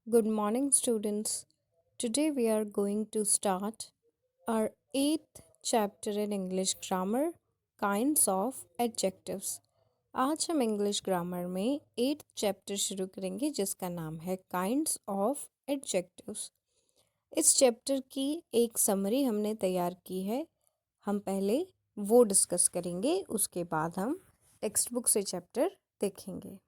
Good morning, students. Today we are going to start our eighth chapter in English grammar, kinds of adjectives. आज हम English grammar में eighth chapter शुरू करेंगे जिसका नाम है काइंड्स ऑफ एडजेक्टिव्स। इस चैप्टर की एक समरी हमने तैयार की है। हम पहले वो डिस्कस करेंगे, उसके बाद हम टेक्स्ट बुक से चैप्टर देखेंगे।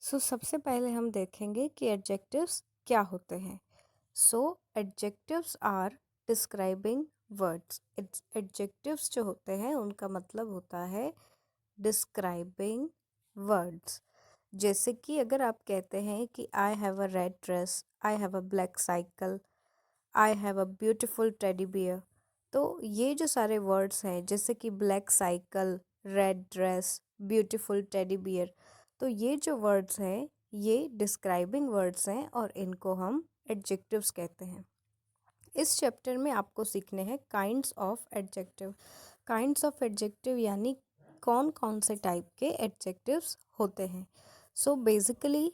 सबसे पहले हम देखेंगे कि एडजेक्टिव्स क्या होते हैं। Adjectives are describing words. Adjectives जो होते हैं उनका मतलब होता है डिस्क्राइबिंग वर्ड्स। जैसे कि अगर आप कहते हैं कि I have a red dress, I have a black cycle, I have a beautiful teddy bear, तो ये जो सारे वर्ड्स हैं जैसे कि black cycle, red dress, beautiful teddy bear, तो ये जो वर्ड्स हैं ये डिस्क्राइबिंग वर्ड्स हैं और इनको हम एडजेक्टिव्स कहते हैं। इस चैप्टर में आपको सीखने हैं kinds of adjective. Kinds of adjective यानी कौन कौन से टाइप के एडजेक्टिव्स होते हैं। बेसिकली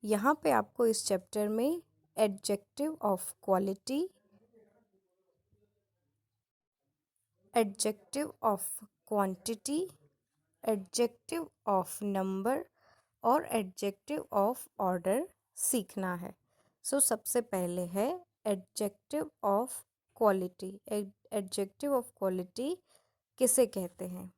यहाँ पे आपको इस चैप्टर में adjective of quality, adjective of quantity, adjective of number और एडजेक्टिव ऑफ ऑर्डर सीखना है। सबसे पहले है adjective of quality. Adjective of quality किसे कहते हैं?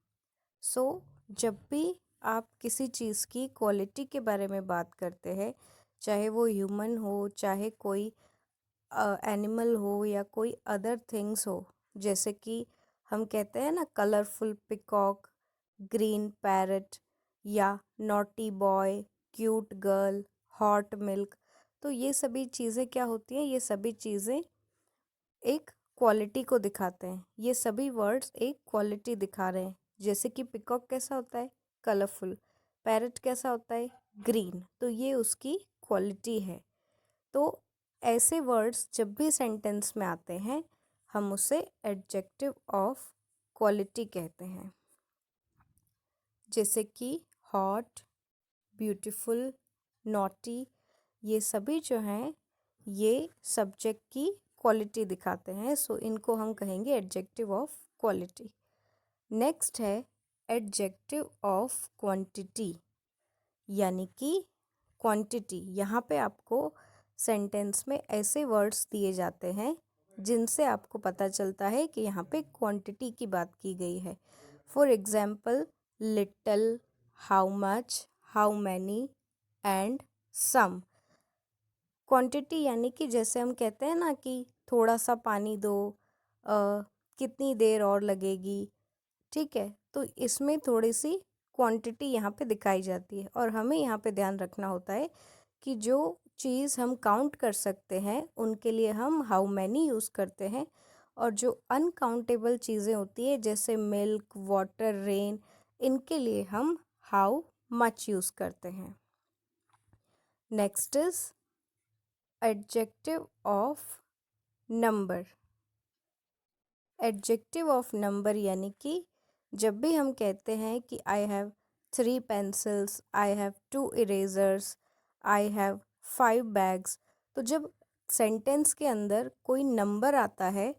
जब भी आप किसी चीज़ की क्वालिटी के बारे में बात करते हैं, चाहे वो ह्यूमन हो, चाहे कोई एनिमल हो या कोई अदर थिंग्स हो, जैसे कि हम कहते हैं ना कलरफुल पिकॉक, ग्रीन पैरट या naughty boy, cute girl, hot milk, तो ये सभी चीज़ें क्या होती हैं? ये सभी चीज़ें एक क्वालिटी को दिखाते हैं। ये सभी वर्ड्स एक क्वालिटी दिखा रहे हैं। जैसे कि पिकॉक कैसा होता है? कलरफुल। पैरट कैसा होता है? ग्रीन। तो ये उसकी क्वालिटी है। तो ऐसे वर्ड्स जब भी सेंटेंस में आते हैं हम उसे एडजेक्टिव ऑफ क्वालिटी कहते हैं। जैसे कि हॉट, ब्यूटीफुल, नॉटी, ये सभी जो हैं ये सब्जेक्ट की क्वालिटी दिखाते हैं। इनको हम कहेंगे एडजेक्टिव ऑफ क्वालिटी। नेक्स्ट है एडजेक्टिव ऑफ क्वांटिटी, यानी कि क्वांटिटी। यहाँ पे आपको सेंटेंस में ऐसे वर्ड्स दिए जाते हैं जिनसे आपको पता चलता है कि यहाँ पे क्वांटिटी की बात की गई है। For example little, how much, how many and some. Quantity यानी कि जैसे हम कहते हैं ना कि थोड़ा सा पानी दो, कितनी देर और लगेगी, ठीक है। तो इसमें थोड़ी सी क्वांटिटी यहाँ पे दिखाई जाती है और हमें यहाँ पे ध्यान रखना होता है कि जो चीज़ हम काउंट कर सकते हैं उनके लिए हम हाउ मैनी यूज़ करते हैं, और जो अनकाउंटेबल चीज़ें होती है जैसे मिल्क, वाटर, रेन, इनके लिए हम हाउ मच यूज़ करते हैं। Next is adjective of number. Adjective of number यानी कि जब भी हम कहते हैं कि I have 3 pencils, I have 2 erasers, I have 5 bags, तो जब सेंटेंस के अंदर कोई नंबर आता है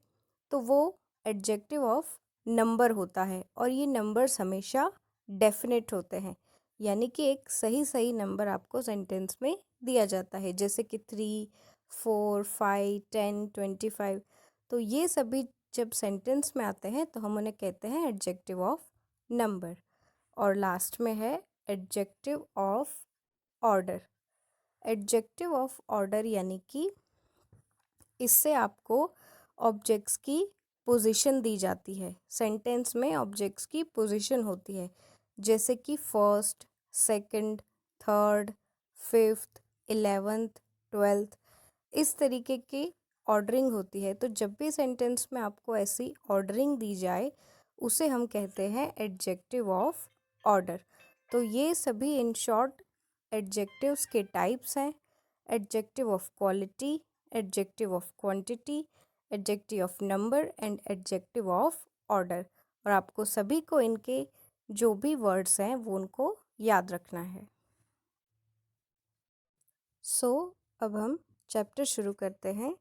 तो वो एडजेक्टिव ऑफ नंबर होता है, और ये नंबर्स हमेशा डेफिनेट होते हैं, यानी कि एक सही सही नंबर आपको सेंटेंस में दिया जाता है, जैसे कि 3, 4, 5, 10, 25। तो ये सभी जब सेंटेंस में आते हैं तो हम उन्हें कहते हैं एडजेक्टिव ऑफ नंबर। और लास्ट में है adjective of order. Adjective of order यानी कि इससे आपको ऑब्जेक्ट्स की पोजीशन दी जाती है। सेंटेंस में ऑब्जेक्ट्स की पोजीशन होती है, जैसे कि first, second, third, fifth, 11th, 12th, इस तरीके की ऑर्डरिंग होती है। तो जब भी सेंटेंस में आपको ऐसी ऑर्डरिंग दी जाए उसे हम कहते हैं एडजेक्टिव ऑफ ऑर्डर। तो ये सभी इन शॉर्ट एडजेक्टिव्स के टाइप्स हैं: adjective of quality, adjective of quantity, adjective of number and adjective of order. और आपको सभी को इनके जो भी वर्ड्स हैं वो उनको याद रखना है। सो अब हम चैप्टर शुरू करते हैं।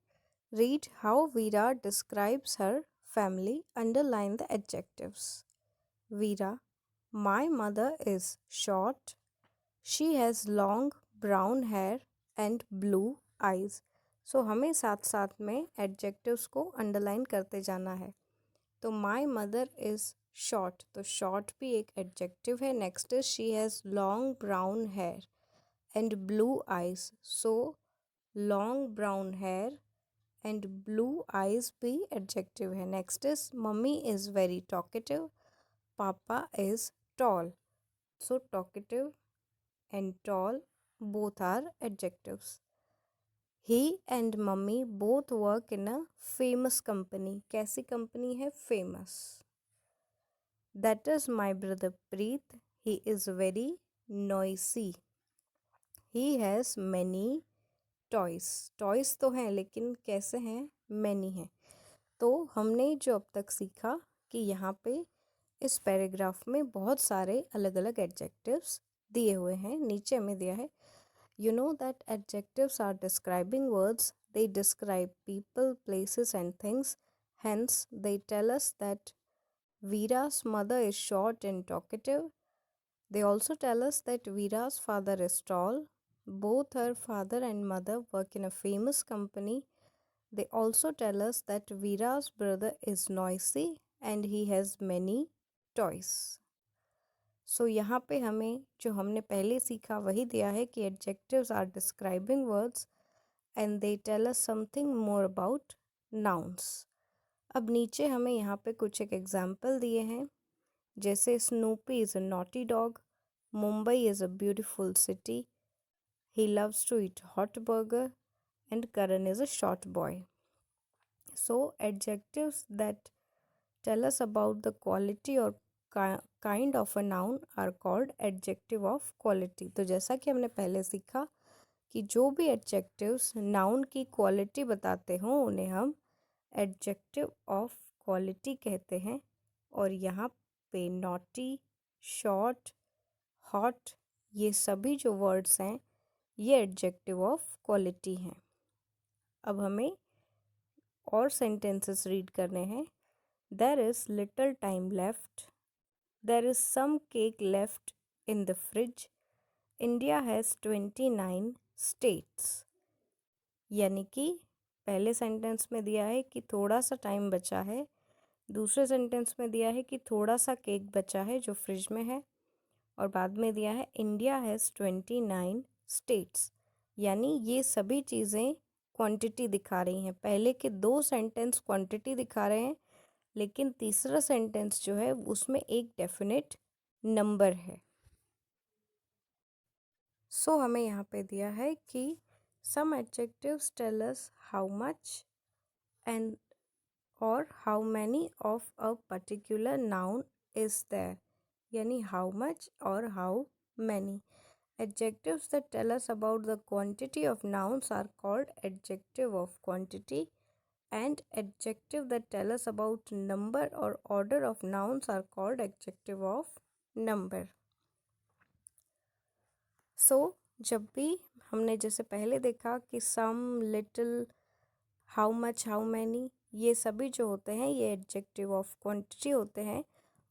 Read how Vera describes her family, underline the adjectives. Vera, my mother is short, she has long brown hair and blue eyes. So हमें साथ साथ में एडजेक्टिव्स को अंडरलाइन करते जाना है। तो माई मदर इज़ शॉर्ट, तो शॉर्ट भी एक एडजेक्टिव है। Next is she has long brown hair and blue eyes. So long brown hair and blue eyes भी एडजेक्टिव है। Next is mummy is very talkative, papa is tall. So talkative and tall both are adjectives. He and mummy both work in a famous company. कैसी company है? Famous. That is my brother Preet. He is very noisy. He has many toys. Toys तो हैं लेकिन कैसे हैं? Many हैं। तो हमने जो अब तक सीखा कि यहाँ पे इस पैराग्राफ में बहुत सारे अलग अलग एडजेक्टिव्स दिए हुए हैं। नीचे हमें दिया है, you know that adjectives are describing words. They describe people, places and things. Hence, they tell us that Veera's mother is short and talkative. They also tell us that Veera's father is tall. Both her father and mother work in a famous company. They also tell us that Veera's brother is noisy and he has many toys. सो यहाँ पे हमें जो हमने पहले सीखा वही दिया है कि adjectives are describing words and they tell us something more about nouns. अब नीचे हमें यहाँ पे कुछ एक एग्जाम्पल दिए हैं, जैसे Snoopy is a naughty dog, Mumbai is a beautiful city, he loves to eat hot burger and Karan is a short boy. So adjectives that tell us about the quality or kind of a noun are called adjective of quality। तो जैसा कि हमने पहले सीखा कि जो भी adjectives noun की क्वालिटी बताते हों उन्हें हम एडजेक्टिव ऑफ क्वालिटी कहते हैं। और यहाँ पे नॉटी, शॉर्ट, हॉट, ये सभी जो वर्ड्स हैं ये एडजेक्टिव ऑफ क्वालिटी हैं। अब हमें और सेंटेंसेस रीड करने हैं। There is little time left. There is some cake left in the fridge. India has 29 states. यानी कि पहले सेंटेंस में दिया है कि थोड़ा सा टाइम बचा है, दूसरे सेंटेंस में दिया है कि थोड़ा सा केक बचा है जो फ्रिज में है, और बाद में दिया है इंडिया हैज़ 29 स्टेट्स। यानी ये सभी चीज़ें क्वांटिटी दिखा रही हैं। पहले के दो सेंटेंस क्वांटिटी दिखा रहे हैं, लेकिन तीसरा सेंटेंस जो है उसमें एक डेफिनेट नंबर है। सो हमें यहाँ पे दिया है कि some adjectives tell us how much and और how many of a particular noun is there, यानी हाउ मच और how many. Adjectives that tell us about the quantity of nouns are called adjective of quantity, and adjective that tell us about number or order of nouns are called adjective of number. So जब भी हमने जैसे पहले देखा कि some, little, how much, how many, ये सभी जो होते हैं ये एडजेक्टिव ऑफ क्वांटिटी होते हैं,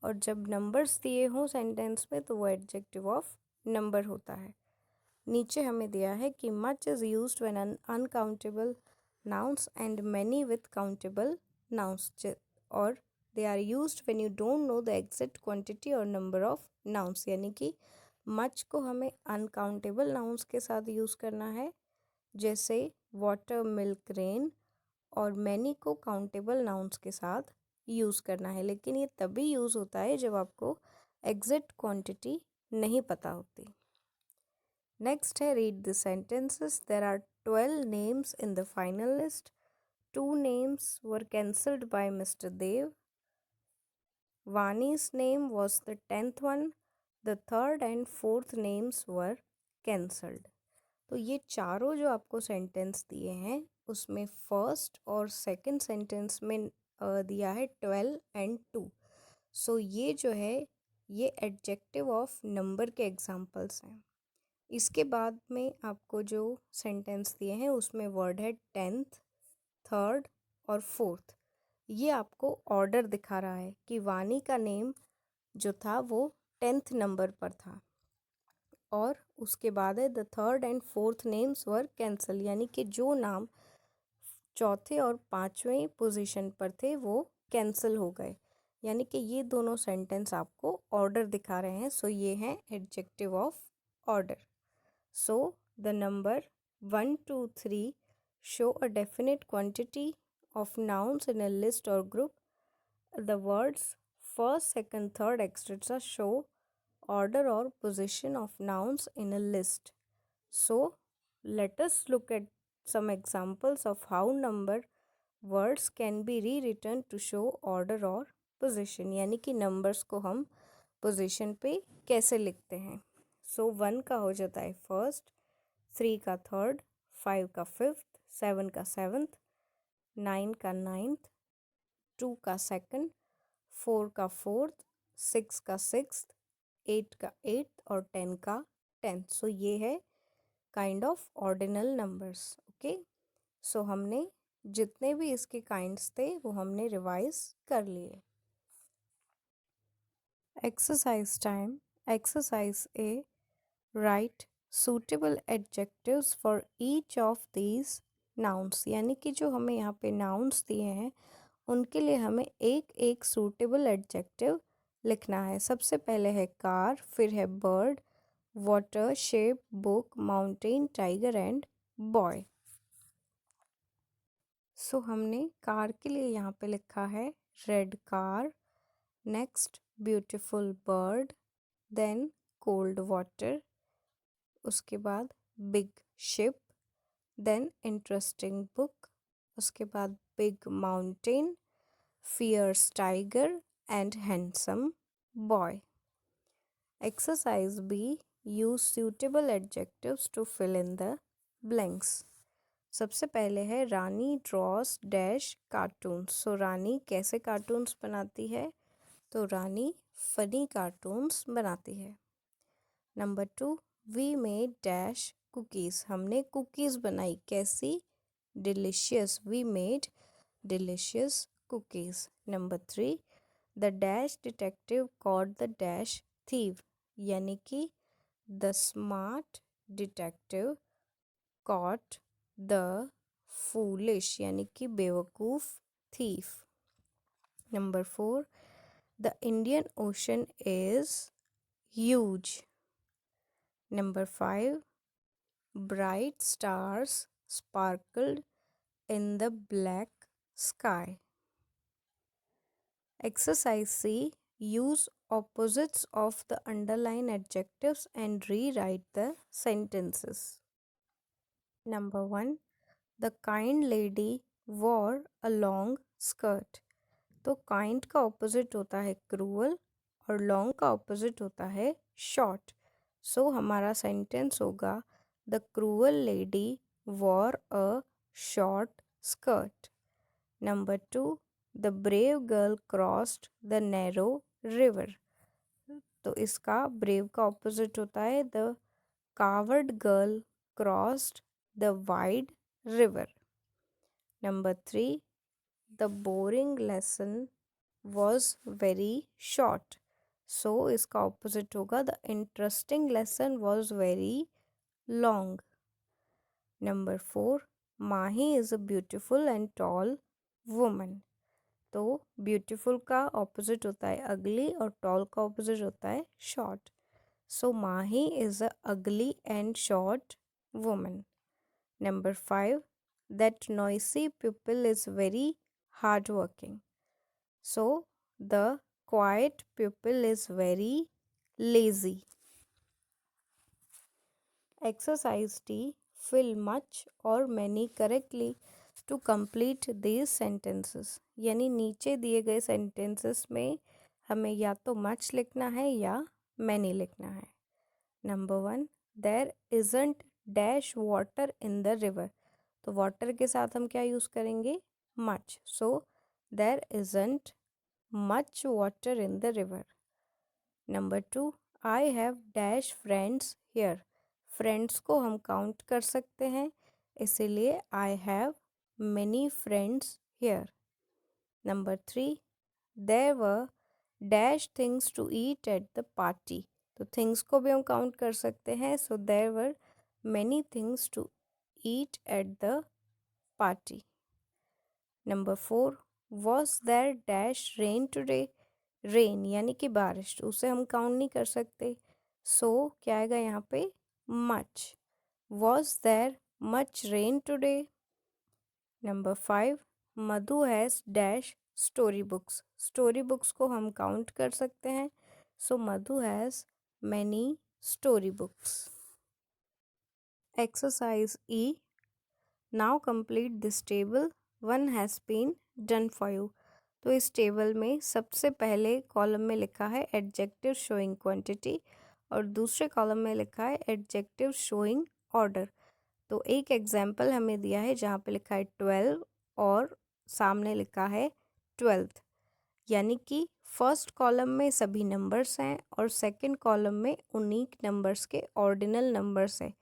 और जब नंबर्स दिए हों सेंटेंस में तो वो एडजेक्टिव ऑफ नंबर होता है। नीचे हमें दिया है कि much is used when uncountable nouns and many with countable nouns, और they are used when you don't know the exact quantity or number of nouns। यानी कि much को हमें अनकाउंटेबल nouns के साथ यूज़ करना है, जैसे वाटर, मिल्क, रेन, और many को काउंटेबल nouns के साथ यूज़ करना है। लेकिन ये तभी यूज़ होता है जब आपको एग्जैक्ट क्वांटिटी नहीं पता होती। नेक्स्ट है read the sentences. There are 12 names in the final list. 2 names were cancelled by Mr. Dev. Vani's name was the 10th one. The third and fourth names were cancelled. तो ये चारों जो आपको sentence दिए हैं उसमें first और second sentence में दिया है 12 एंड 2। सो ये जो है ये एडजेक्टिव ऑफ नंबर के एग्जाम्पल्स हैं। इसके बाद में आपको जो सेंटेंस दिए हैं उसमें वर्ड है 10th, 3rd और 4th। ये आपको ऑर्डर दिखा रहा है कि वानी का नेम जो था वो 10th नंबर पर था और उसके बाद है the 3rd and 4th names were cancel, यानी कि जो नाम चौथे और पांचवें पोजीशन पर थे वो कैंसिल हो गए। यानी कि ये दोनों सेंटेंस आपको ऑर्डर दिखा रहे हैं। सो ये हैं adjective of order. So the number 1, 2, 3 show a definite quantity of nouns in a list or group. The words first, second, third, etc. show order or position of nouns in a list. So let us look at some examples of how number words can be rewritten to show order or position, यानी कि numbers को हम position पे कैसे लिखते हैं। So 1 का हो जाता है फर्स्ट, 3 का थर्ड, 5 का फिफ्थ, 7 का सेवन्थ, 9 का नाइन्थ, 2 का सेकंड, 4 का फोर्थ, 6 का सिक्स्थ, 8 का एट्थ और 10 का 10th। सो ये है kind of ordinal numbers. Okay, so हमने जितने भी इसके काइंड्स थे वो हमने रिवाइज कर लिए। Exercise time. Exercise A, right suitable adjectives for each of these nouns, यानी कि जो हमें यहाँ पे नाउन्स दिए हैं उनके लिए हमें एक एक सूटेबल एडजेक्टिव लिखना है। सबसे पहले है कार, फिर है bird, water, shape, book, mountain, tiger and boy. So हमने कार के लिए यहाँ पे लिखा है red car, next beautiful bird, then cold water, उसके बाद big ship, then interesting book, उसके बाद big mountain, fierce tiger and handsome boy. Exercise B, use suitable adjectives to fill in the blanks। सबसे पहले है रानी ड्रॉस डैश कार्टून्स। सो रानी कैसे cartoons बनाती है? तो रानी फनी कार्टून्स बनाती है। Number 2, we made dash cookies. हमने कुकीज़ बनाई, कैसी? Delicious. We made delicious cookies. Number 3, the dash detective caught the dash thief, यानी कि the smart detective caught the foolish, यानी कि बेवकूफ़ thief. Number 4, the Indian Ocean is huge. Number 5, bright stars sparkled in the black sky। Exercise C, use opposites of the underlined adjectives and rewrite the sentences। Number 1, the kind lady wore a long skirt। तो kind का opposite होता है cruel और long का opposite होता है short। सो हमारा sentence होगा the cruel lady wore a short skirt. Number 2, the brave girl crossed the narrow river. तो इसका ब्रेव का ऑपोजिट होता है the coward girl crossed the wide river. Number 3, the boring lesson was very short. So इसका opposite होगा the interesting lesson was very long. Number 4, Mahi is a beautiful and tall woman. तो beautiful का opposite होता है अगली और toll का opposite होता है शॉर्ट। सो माही इज़ अ अगली and short woman. Number 5, that noisy people is very hard working. So the quiet pupil is very lazy। Exercise D, fill much or many correctly to complete these sentences। यानी नीचे दिए गए sentences में हमें या तो much लिखना है या many लिखना है। Number 1, there isn't dash water in the river। तो water के साथ हम क्या यूज़ करेंगे? much। So there isn't much water in the river। Number 2, I have dash friends here। Friends को हम काउंट कर सकते हैं, इसीलिए I have many friends here. Number 3, there were dash things to eat at the party. तो things को भी हम काउंट कर सकते हैं, so there were many things to eat at the party. Number 4, was there dash rain today. Rain यानी कि बारिश, उसे हम काउंट नहीं कर सकते, सो क्या आएगा यहाँ पे, much. Was there much rain today. Number 5, Madhu has dash story books. Story books को हम काउंट कर सकते हैं, so Madhu has many story books. Exercise E, now complete this table, one has been done for you. तो इस table में सबसे पहले कॉलम में लिखा है एडजेक्टिव शोइंग क्वांटिटी और दूसरे कॉलम में लिखा है एडजेक्टिव शोइंग ऑर्डर। तो एक एग्जाम्पल हमें दिया है जहाँ पे लिखा है 12 और सामने लिखा है 12th, यानी कि फर्स्ट कॉलम में सभी नंबर्स हैं और सेकंड कॉलम में यूनिक नंबर्स के ऑर्डिनल नंबर्स हैं।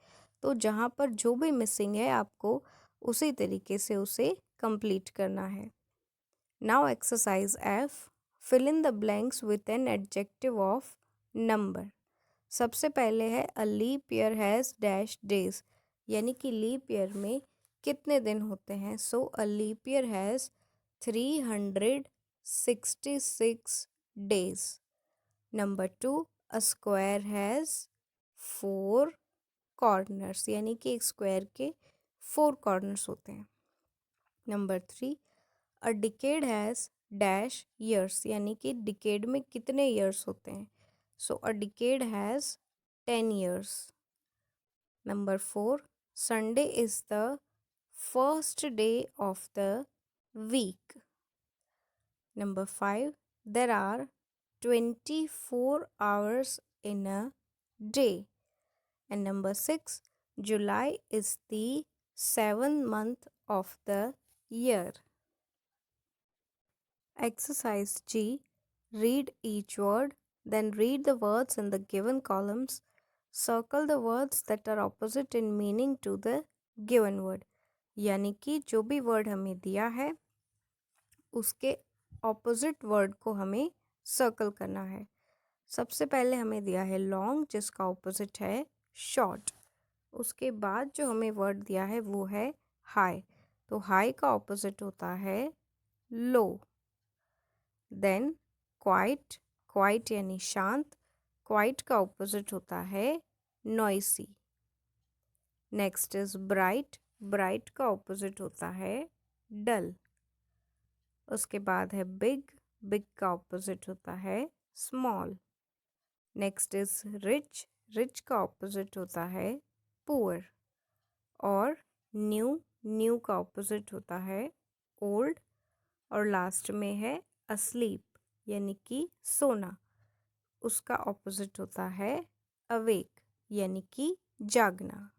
तो जहाँ पर जो भी मिसिंग है आपको उसी तरीके से उसे कंप्लीट करना है। Now exercise F, fill in the blanks with an adjective of number. सबसे पहले है a leap year has dash days, यानी कि लीप ईयर में कितने दिन होते हैं। So a leap year has 366 days. Number 2, a square has 4 corners, यानी कि एक स्क्वायर के 4 कॉर्नर्स होते हैं। Number 3, a decade has dash years, यानी कि डिकेड में कितने ईयर्स होते हैं। So a decade has 10 years. Number 4, Sunday is the first day of the week. Number 5, there are 24 hours in a day. And number 6, July is the 7th month of the year. Exercise G, read each word, then read the words in the given columns. Circle the words that are opposite in meaning to the given word. यानी कि जो भी word हमें दिया है उसके opposite word को हमें सर्कल करना है। सबसे पहले हमें दिया है लॉन्ग, जिसका ऑपोजिट है शॉर्ट। उसके बाद जो हमें वर्ड दिया है वो है हाई, तो हाई का ऑपोजिट होता है लो। देन क्वाइट, क्वाइट यानी शांत, क्वाइट का ऑपोजिट होता है noisy. Next is bright, bright का ऑपोजिट होता है डल। उसके बाद है बिग, बिग का ऑपोजिट होता है small. Next is rich, rich का ऑपोजिट होता है पुअर। और न्यू, न्यू का ऑपोजिट होता है ओल्ड। और लास्ट में है अस्लीप, यानी कि सोना, उसका ऑपोजिट होता है अवेक, यानी कि जागना।